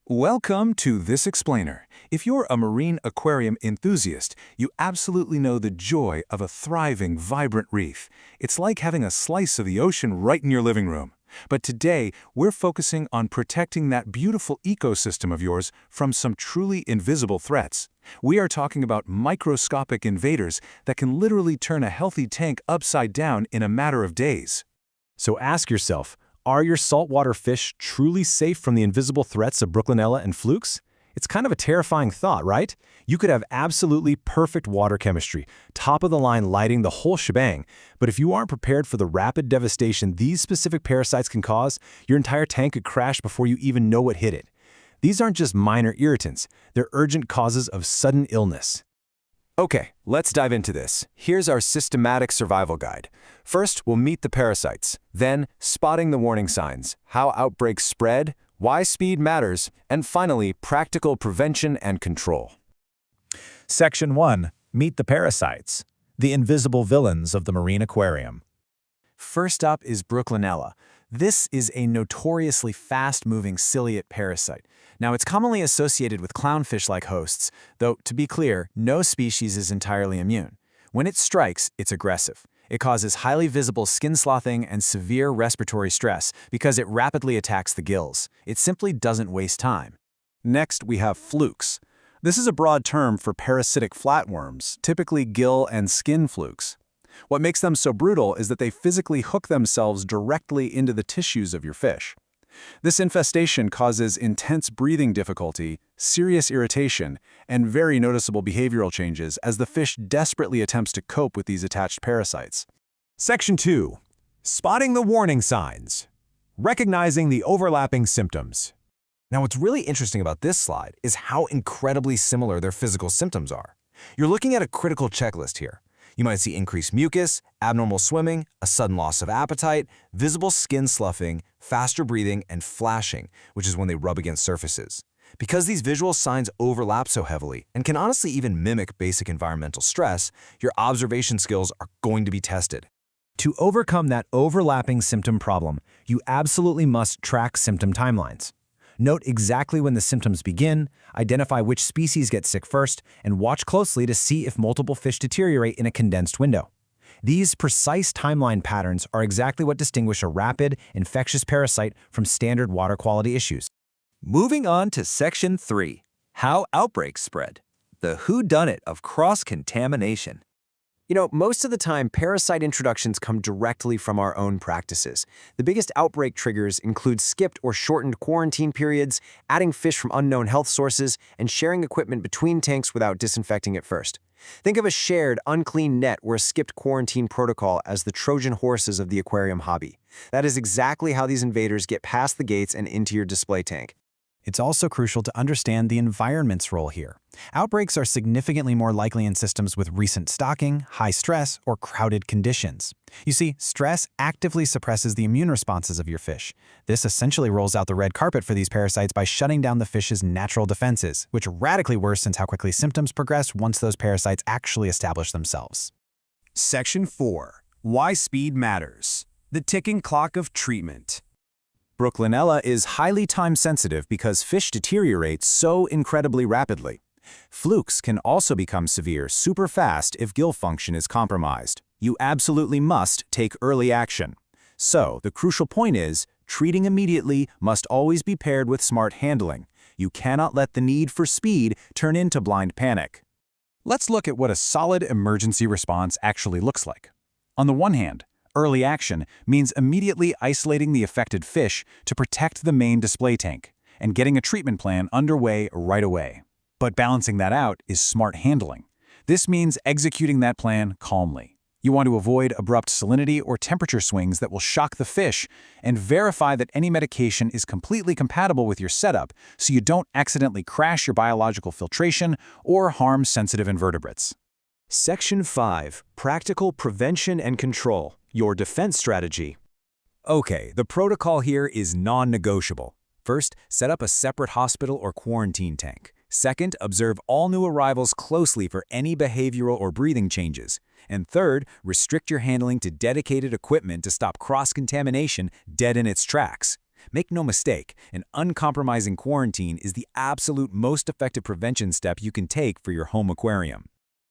Welcome to This Explainer. If you're a marine aquarium enthusiast, you absolutely know the joy of a thriving, vibrant reef. It's like having a slice of the ocean right in your living room. But today, we're focusing on protecting that beautiful ecosystem of yours from some truly invisible threats. We are talking about microscopic invaders that can literally turn a healthy tank upside down in a matter of days. So ask yourself, are your saltwater fish truly safe from the invisible threats of Brooklynella and Flukes? It's kind of a terrifying thought, right? You could have absolutely perfect water chemistry, top-of-the-line lighting, the whole shebang. But if you aren't prepared for the rapid devastation these specific parasites can cause, your entire tank could crash before you even know what hit it. These aren't just minor irritants, they're urgent causes of sudden illness. Okay, let's dive into this. Here's our systematic survival guide. First, we'll meet the parasites. Then, spotting the warning signs, how outbreaks spread, why speed matters, and finally, practical prevention and control. Section 1. Meet the parasites, the invisible villains of the marine aquarium. First up is Brooklynella. This is a notoriously fast-moving ciliate parasite. Now, it's commonly associated with clownfish-like hosts, though, to be clear, no species is entirely immune. When it strikes, it's aggressive. It causes highly visible skin sloughing and severe respiratory stress because it rapidly attacks the gills. It simply doesn't waste time. Next, we have flukes. This is a broad term for parasitic flatworms, typically gill and skin flukes. What makes them so brutal is that they physically hook themselves directly into the tissues of your fish. This infestation causes intense breathing difficulty, serious irritation, and very noticeable behavioral changes as the fish desperately attempts to cope with these attached parasites. Section 2. Spotting the warning signs, recognizing the overlapping symptoms. Now, what's really interesting about this slide is how incredibly similar their physical symptoms are. You're looking at a critical checklist here. You might see increased mucus, abnormal swimming, a sudden loss of appetite, visible skin sloughing, faster breathing, and flashing, which is when they rub against surfaces. Because these visual signs overlap so heavily and can honestly even mimic basic environmental stress, your observation skills are going to be tested. To overcome that overlapping symptom problem, you absolutely must track symptom timelines. Note exactly when the symptoms begin, identify which species get sick first, and watch closely to see if multiple fish deteriorate in a condensed window. These precise timeline patterns are exactly what distinguish a rapid, infectious parasite from standard water quality issues. Moving on to Section 3, How Outbreaks Spread, the whodunit of cross-contamination. You know, most of the time, parasite introductions come directly from our own practices. The biggest outbreak triggers include skipped or shortened quarantine periods, adding fish from unknown health sources, and sharing equipment between tanks without disinfecting it first. Think of a shared, unclean net or a skipped quarantine protocol as the Trojan horses of the aquarium hobby. That is exactly how these invaders get past the gates and into your display tank. It's also crucial to understand the environment's role here. Outbreaks are significantly more likely in systems with recent stocking, high stress, or crowded conditions. You see, stress actively suppresses the immune responses of your fish. This essentially rolls out the red carpet for these parasites by shutting down the fish's natural defenses, which radically worsens how quickly symptoms progress once those parasites actually establish themselves. Section 4. Why speed matters, the ticking clock of treatment. Brooklynella is highly time-sensitive because fish deteriorate so incredibly rapidly. Flukes can also become severe super fast if gill function is compromised. You absolutely must take early action. So, the crucial point is, treating immediately must always be paired with smart handling. You cannot let the need for speed turn into blind panic. Let's look at what a solid emergency response actually looks like. On the one hand, early action means immediately isolating the affected fish to protect the main display tank and getting a treatment plan underway right away. But balancing that out is smart handling. This means executing that plan calmly. You want to avoid abrupt salinity or temperature swings that will shock the fish and verify that any medication is completely compatible with your setup so you don't accidentally crash your biological filtration or harm sensitive invertebrates. Section 5, Practical Prevention and Control, your defense strategy. Okay, the protocol here is non-negotiable. First, set up a separate hospital or quarantine tank. Second, observe all new arrivals closely for any behavioral or breathing changes. And third, restrict your handling to dedicated equipment to stop cross-contamination dead in its tracks. Make no mistake, an uncompromising quarantine is the absolute most effective prevention step you can take for your home aquarium.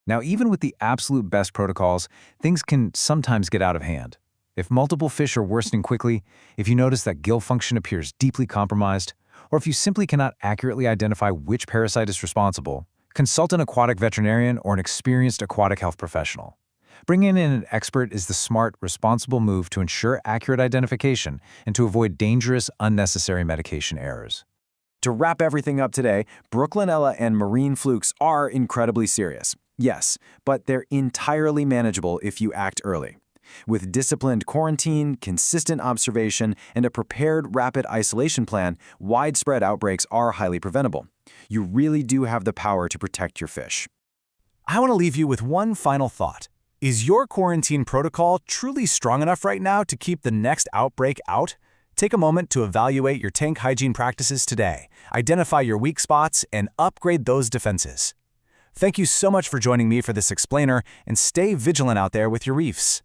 Now, even with the absolute best protocols, things can sometimes get out of hand. If multiple fish are worsening quickly, if you notice that gill function appears deeply compromised, or if you simply cannot accurately identify which parasite is responsible, consult an aquatic veterinarian or an experienced aquatic health professional. Bringing in an expert is the smart, responsible move to ensure accurate identification and to avoid dangerous, unnecessary medication errors. To wrap everything up today, Brooklynella and marine flukes are incredibly serious. Yes, but they're entirely manageable if you act early. With disciplined quarantine, consistent observation, and a prepared rapid isolation plan, widespread outbreaks are highly preventable. You really do have the power to protect your fish. I want to leave you with one final thought. Is your quarantine protocol truly strong enough right now to keep the next outbreak out? Take a moment to evaluate your tank hygiene practices today, identify your weak spots, and upgrade those defenses. Thank you so much for joining me for this explainer, and stay vigilant out there with your reefs.